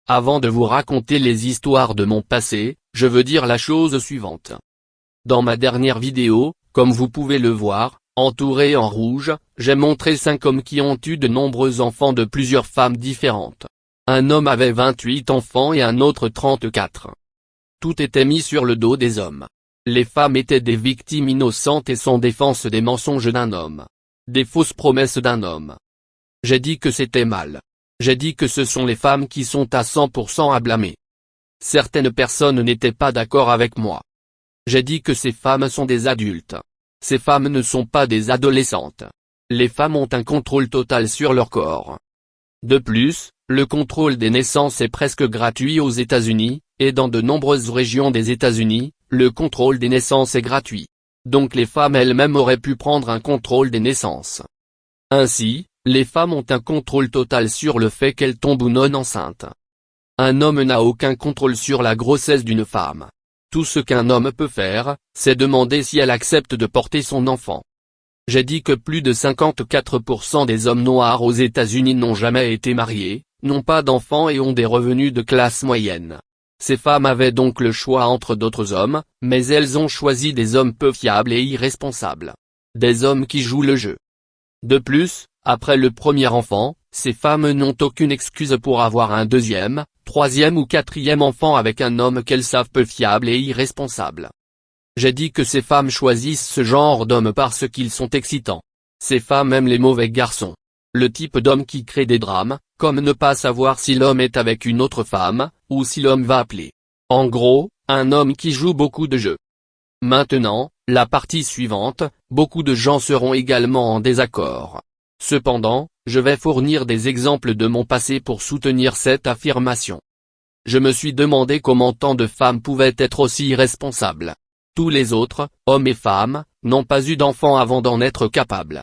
Avant de vous raconter les histoires de mon passé, je veux dire la chose suivante. Dans ma dernière vidéo, comme vous pouvez le voir, entouré en rouge, j'ai montré 5 hommes qui ont eu de nombreux enfants de plusieurs femmes différentes. Un homme avait 28 enfants et un autre 34. Tout était mis sur le dos des hommes. Les femmes étaient des victimes innocentes et sans défense des mensonges d'un homme. Des fausses promesses d'un homme. J'ai dit que c'était mal. J'ai dit que ce sont les femmes qui sont à 100% à blâmer. Certaines personnes n'étaient pas d'accord avec moi. J'ai dit que ces femmes sont des adultes. Ces femmes ne sont pas des adolescentes. Les femmes ont un contrôle total sur leur corps. De plus, le contrôle des naissances est presque gratuit aux États-Unis, et dans de nombreuses régions des États-Unis, le contrôle des naissances est gratuit. Donc les femmes elles-mêmes auraient pu prendre un contrôle des naissances. Ainsi, les femmes ont un contrôle total sur le fait qu'elles tombent ou non enceintes. Un homme n'a aucun contrôle sur la grossesse d'une femme. Tout ce qu'un homme peut faire, c'est demander si elle accepte de porter son enfant. J'ai dit que plus de 54% des hommes noirs aux États-Unis n'ont jamais été mariés, n'ont pas d'enfants et ont des revenus de classe moyenne. Ces femmes avaient donc le choix entre d'autres hommes, mais elles ont choisi des hommes peu fiables et irresponsables. Des hommes qui jouent le jeu. De plus, après le premier enfant, ces femmes n'ont aucune excuse pour avoir un deuxième, troisième ou quatrième enfant avec un homme qu'elles savent peu fiable et irresponsable. J'ai dit que ces femmes choisissent ce genre d'hommes parce qu'ils sont excitants. Ces femmes aiment les mauvais garçons. Le type d'homme qui crée des drames, comme ne pas savoir si l'homme est avec une autre femme, ou si l'homme va appeler. En gros, un homme qui joue beaucoup de jeux. Maintenant, la partie suivante, beaucoup de gens seront également en désaccord. Cependant, je vais fournir des exemples de mon passé pour soutenir cette affirmation. Je me suis demandé comment tant de femmes pouvaient être aussi irresponsables. Tous les autres, hommes et femmes, n'ont pas eu d'enfants avant d'en être capables.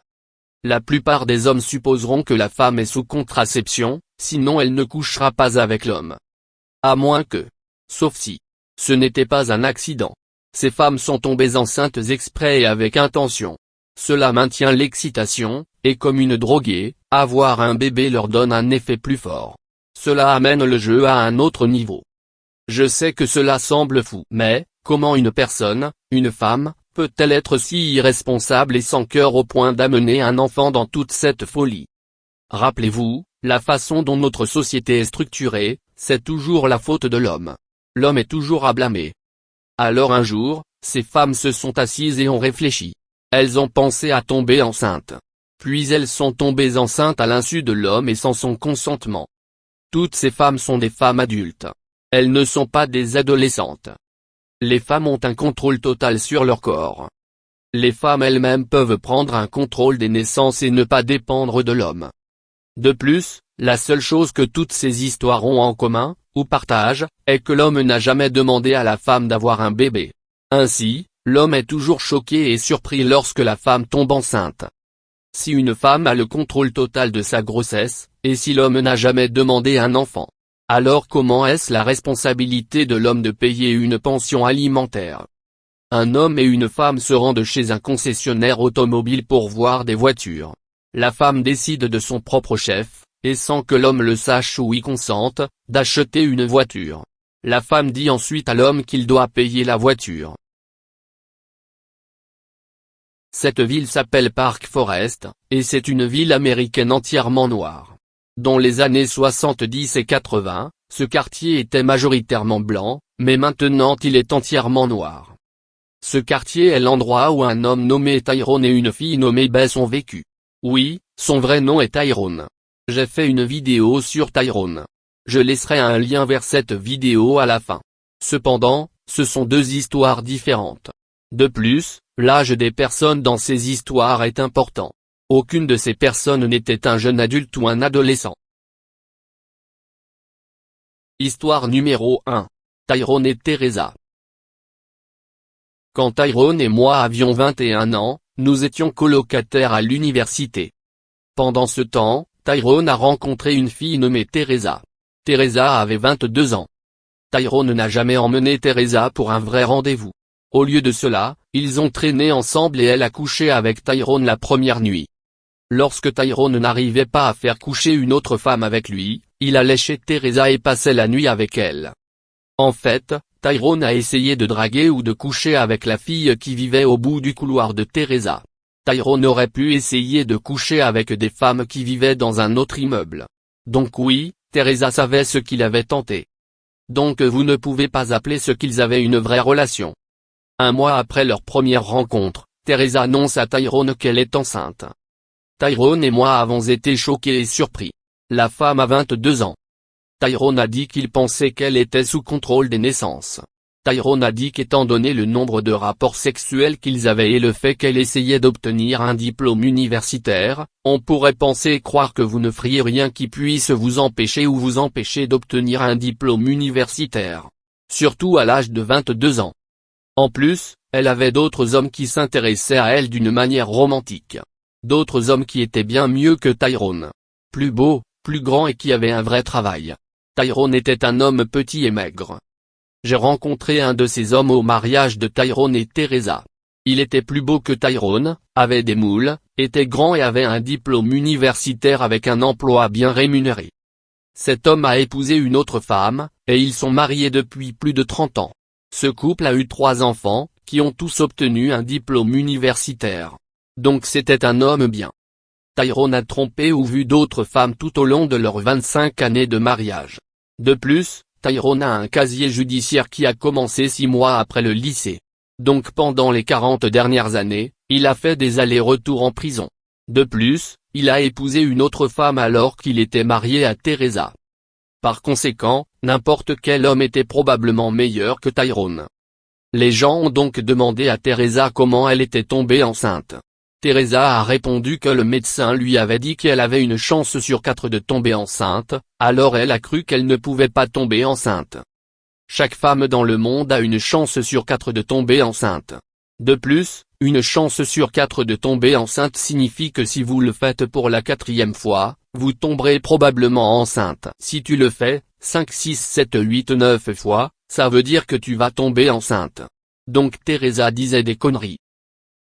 La plupart des hommes supposeront que la femme est sous contraception, sinon elle ne couchera pas avec l'homme. À moins que. Sauf si. Ce n'était pas un accident. Ces femmes sont tombées enceintes exprès et avec intention. Cela maintient l'excitation, et comme une droguée, avoir un bébé leur donne un effet plus fort. Cela amène le jeu à un autre niveau. Je sais que cela semble fou, mais, comment une personne, une femme, peut-elle être si irresponsable et sans cœur au point d'amener un enfant dans toute cette folie? Rappelez-vous, la façon dont notre société est structurée, c'est toujours la faute de l'homme. L'homme est toujours à blâmer. Alors un jour, ces femmes se sont assises et ont réfléchi. Elles ont pensé à tomber enceintes. Puis elles sont tombées enceintes à l'insu de l'homme et sans son consentement. Toutes ces femmes sont des femmes adultes. Elles ne sont pas des adolescentes. Les femmes ont un contrôle total sur leur corps. Les femmes elles-mêmes peuvent prendre un contrôle des naissances et ne pas dépendre de l'homme. De plus, la seule chose que toutes ces histoires ont en commun, ou partagent, est que l'homme n'a jamais demandé à la femme d'avoir un bébé. Ainsi, l'homme est toujours choqué et surpris lorsque la femme tombe enceinte. Si une femme a le contrôle total de sa grossesse, et si l'homme n'a jamais demandé un enfant, alors comment est-ce la responsabilité de l'homme de payer une pension alimentaire? Un homme et une femme se rendent chez un concessionnaire automobile pour voir des voitures. La femme décide de son propre chef, et sans que l'homme le sache ou y consente, d'acheter une voiture. La femme dit ensuite à l'homme qu'il doit payer la voiture. Cette ville s'appelle Park Forest, et c'est une ville américaine entièrement noire. Dans les années 70 et 80, ce quartier était majoritairement blanc, mais maintenant il est entièrement noir. Ce quartier est l'endroit où un homme nommé Tyrone et une fille nommée Bess ont vécu. Oui, son vrai nom est Tyrone. J'ai fait une vidéo sur Tyrone. Je laisserai un lien vers cette vidéo à la fin. Cependant, ce sont deux histoires différentes. De plus, l'âge des personnes dans ces histoires est important. Aucune de ces personnes n'était un jeune adulte ou un adolescent. Histoire numéro 1. Tyrone et Teresa. Quand Tyrone et moi avions 21 ans, nous étions colocataires à l'université. Pendant ce temps, Tyrone a rencontré une fille nommée Teresa. Teresa avait 22 ans. Tyrone n'a jamais emmené Teresa pour un vrai rendez-vous. Au lieu de cela, ils ont traîné ensemble et elle a couché avec Tyrone la première nuit. Lorsque Tyrone n'arrivait pas à faire coucher une autre femme avec lui, il allait chez Teresa et passait la nuit avec elle. En fait, Tyrone a essayé de draguer ou de coucher avec la fille qui vivait au bout du couloir de Teresa. Tyrone aurait pu essayer de coucher avec des femmes qui vivaient dans un autre immeuble. Donc oui, Teresa savait ce qu'il avait tenté. Donc vous ne pouvez pas appeler ce qu'ils avaient une vraie relation. Un mois après leur première rencontre, Teresa annonce à Tyrone qu'elle est enceinte. Tyrone et moi avons été choqués et surpris. La femme a 22 ans. Tyrone a dit qu'il pensait qu'elle était sous contrôle des naissances. Tyrone a dit qu'étant donné le nombre de rapports sexuels qu'ils avaient et le fait qu'elle essayait d'obtenir un diplôme universitaire, on pourrait penser et croire que vous ne feriez rien qui puisse vous empêcher d'obtenir un diplôme universitaire. Surtout à l'âge de 22 ans. En plus, elle avait d'autres hommes qui s'intéressaient à elle d'une manière romantique. D'autres hommes qui étaient bien mieux que Tyrone. Plus beaux, plus grands et qui avaient un vrai travail. Tyrone était un homme petit et maigre. J'ai rencontré un de ces hommes au mariage de Tyrone et Teresa. Il était plus beau que Tyrone, avait des moules, était grand et avait un diplôme universitaire avec un emploi bien rémunéré. Cet homme a épousé une autre femme, et ils sont mariés depuis plus de 30 ans. Ce couple a eu 3 enfants, qui ont tous obtenu un diplôme universitaire. Donc c'était un homme bien. Tyrone a trompé ou vu d'autres femmes tout au long de leurs 25 années de mariage. De plus, Tyrone a un casier judiciaire qui a commencé 6 mois après le lycée. Donc pendant les 40 dernières années, il a fait des allers-retours en prison. De plus, il a épousé une autre femme alors qu'il était marié à Teresa. Par conséquent, n'importe quel homme était probablement meilleur que Tyrone. Les gens ont donc demandé à Teresa comment elle était tombée enceinte. Teresa a répondu que le médecin lui avait dit qu'elle avait une chance sur 4 de tomber enceinte, alors elle a cru qu'elle ne pouvait pas tomber enceinte. Chaque femme dans le monde a une chance sur 4 de tomber enceinte. De plus, une chance sur 4 de tomber enceinte signifie que si vous le faites pour la 4e fois, vous tomberez probablement enceinte. Si tu le fais, 5, 6, 7, 8, 9 fois, ça veut dire que tu vas tomber enceinte. Donc Teresa disait des conneries.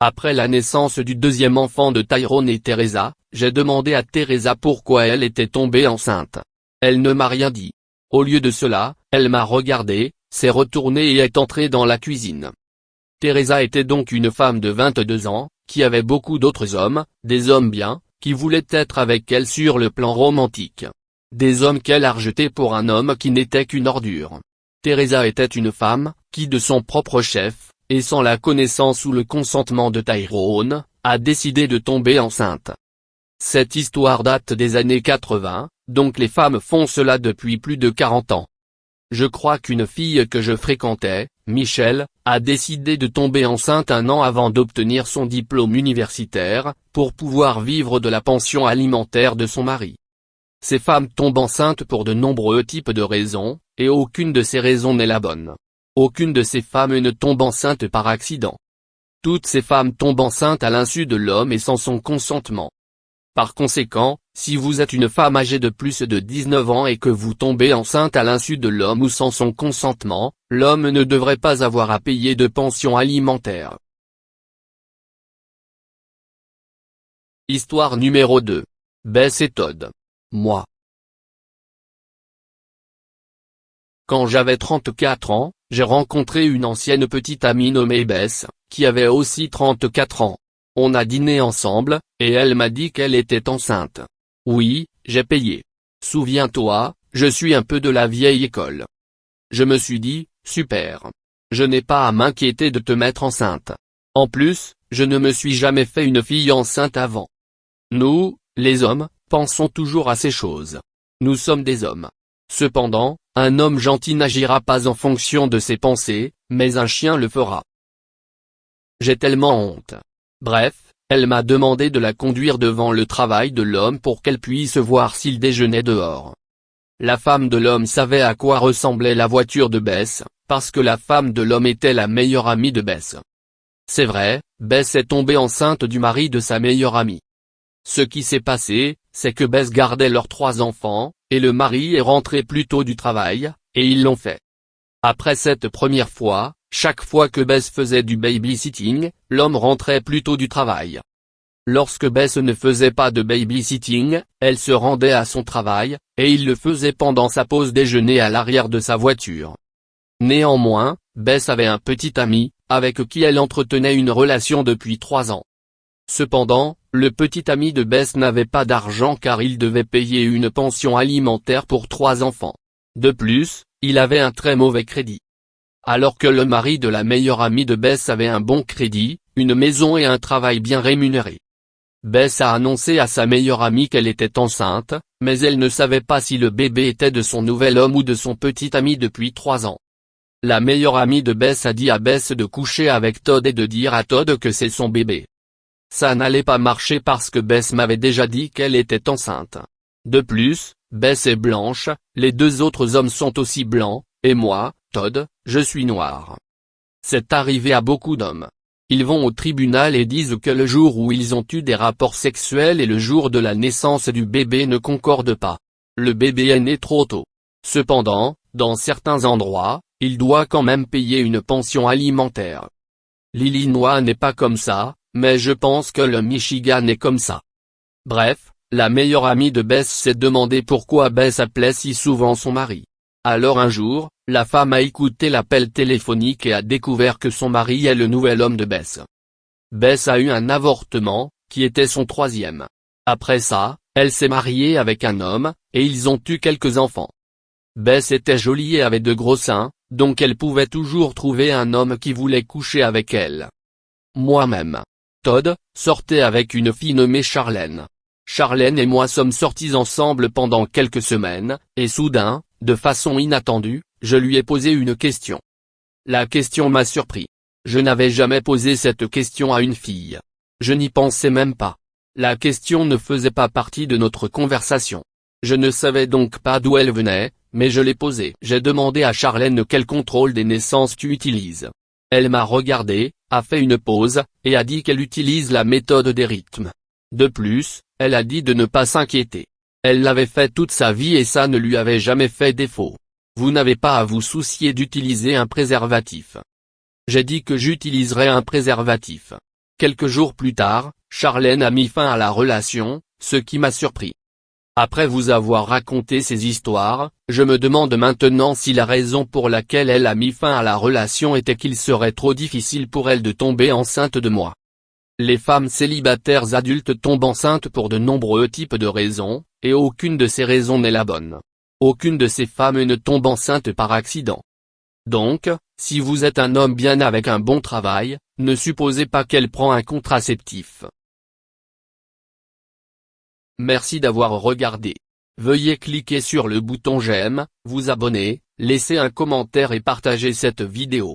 Après la naissance du 2e enfant de Tyrone et Teresa, j'ai demandé à Teresa pourquoi elle était tombée enceinte. Elle ne m'a rien dit. Au lieu de cela, elle m'a regardé, s'est retournée et est entrée dans la cuisine. Teresa était donc une femme de 22 ans, qui avait beaucoup d'autres hommes, des hommes bien, qui voulaient être avec elle sur le plan romantique. Des hommes qu'elle a rejetés pour un homme qui n'était qu'une ordure. Teresa était une femme, qui de son propre chef, et sans la connaissance ou le consentement de Tyrone, a décidé de tomber enceinte. Cette histoire date des années 80, donc les femmes font cela depuis plus de 40 ans. Je crois qu'une fille que je fréquentais, Michelle, a décidé de tomber enceinte 1 an avant d'obtenir son diplôme universitaire, pour pouvoir vivre de la pension alimentaire de son mari. Ces femmes tombent enceintes pour de nombreux types de raisons, et aucune de ces raisons n'est la bonne. Aucune de ces femmes ne tombe enceinte par accident. Toutes ces femmes tombent enceintes à l'insu de l'homme et sans son consentement. Par conséquent, si vous êtes une femme âgée de plus de 19 ans et que vous tombez enceinte à l'insu de l'homme ou sans son consentement, l'homme ne devrait pas avoir à payer de pension alimentaire. Histoire numéro 2. Bess et Todd. Moi. Quand j'avais 34 ans, j'ai rencontré une ancienne petite amie nommée Bess, qui avait aussi 34 ans. On a dîné ensemble, et elle m'a dit qu'elle était enceinte. Oui, j'ai payé. Souviens-toi, je suis un peu de la vieille école. Je me suis dit, super. Je n'ai pas à m'inquiéter de te mettre enceinte. En plus, je ne me suis jamais fait une fille enceinte avant. Nous, les hommes, pensons toujours à ces choses. Nous sommes des hommes. Cependant, un homme gentil n'agira pas en fonction de ses pensées, mais un chien le fera. J'ai tellement honte. Bref, elle m'a demandé de la conduire devant le travail de l'homme pour qu'elle puisse voir s'il déjeunait dehors. La femme de l'homme savait à quoi ressemblait la voiture de Bess, parce que la femme de l'homme était la meilleure amie de Bess. C'est vrai, Bess est tombée enceinte du mari de sa meilleure amie. Ce qui s'est passé, c'est que Bess gardait leurs 3 enfants, et le mari est rentré plus tôt du travail, et ils l'ont fait. Après cette première fois, chaque fois que Bess faisait du babysitting, l'homme rentrait plus tôt du travail. Lorsque Bess ne faisait pas de babysitting, elle se rendait à son travail, et il le faisait pendant sa pause déjeuner à l'arrière de sa voiture. Néanmoins, Bess avait un petit ami, avec qui elle entretenait une relation depuis 3 ans. Cependant, le petit ami de Bess n'avait pas d'argent car il devait payer une pension alimentaire pour 3 enfants. De plus, il avait un très mauvais crédit. Alors que le mari de la meilleure amie de Bess avait un bon crédit, une maison et un travail bien rémunéré. Bess a annoncé à sa meilleure amie qu'elle était enceinte, mais elle ne savait pas si le bébé était de son nouvel homme ou de son petit ami depuis 3 ans. La meilleure amie de Bess a dit à Bess de coucher avec Todd et de dire à Todd que c'est son bébé. Ça n'allait pas marcher parce que Bess m'avait déjà dit qu'elle était enceinte. De plus, Bess est blanche, les 2 autres hommes sont aussi blancs, et moi, Todd, je suis noir. C'est arrivé à beaucoup d'hommes. Ils vont au tribunal et disent que le jour où ils ont eu des rapports sexuels et le jour de la naissance du bébé ne concordent pas. Le bébé est né trop tôt. Cependant, dans certains endroits, il doit quand même payer une pension alimentaire. L'Illinois n'est pas comme ça, mais je pense que le Michigan est comme ça. Bref, la meilleure amie de Bess s'est demandé pourquoi Bess appelait si souvent son mari. Alors un jour, la femme a écouté l'appel téléphonique et a découvert que son mari est le nouvel homme de Bess. Bess a eu un avortement, qui était son 3e. Après ça, elle s'est mariée avec un homme, et ils ont eu quelques enfants. Bess était jolie et avait de gros seins, donc elle pouvait toujours trouver un homme qui voulait coucher avec elle. Moi-même. Todd, sortait avec une fille nommée Charlène. Charlène et moi sommes sortis ensemble pendant quelques semaines, et soudain, de façon inattendue, je lui ai posé une question. La question m'a surpris. Je n'avais jamais posé cette question à une fille. Je n'y pensais même pas. La question ne faisait pas partie de notre conversation. Je ne savais donc pas d'où elle venait, mais je l'ai posée. J'ai demandé à Charlène quel contrôle des naissances tu utilises. Elle m'a regardé, a fait une pause, et a dit qu'elle utilise la méthode des rythmes. De plus, elle a dit de ne pas s'inquiéter. Elle l'avait fait toute sa vie et ça ne lui avait jamais fait défaut. Vous n'avez pas à vous soucier d'utiliser un préservatif. J'ai dit que j'utiliserais un préservatif. Quelques jours plus tard, Charlène a mis fin à la relation, ce qui m'a surpris. Après vous avoir raconté ces histoires, je me demande maintenant si la raison pour laquelle elle a mis fin à la relation était qu'il serait trop difficile pour elle de tomber enceinte de moi. Les femmes célibataires adultes tombent enceintes pour de nombreux types de raisons, et aucune de ces raisons n'est la bonne. Aucune de ces femmes ne tombe enceinte par accident. Donc, si vous êtes un homme bien avec un bon travail, ne supposez pas qu'elle prend un contraceptif. Merci d'avoir regardé. Veuillez cliquer sur le bouton j'aime, vous abonner, laisser un commentaire et partager cette vidéo.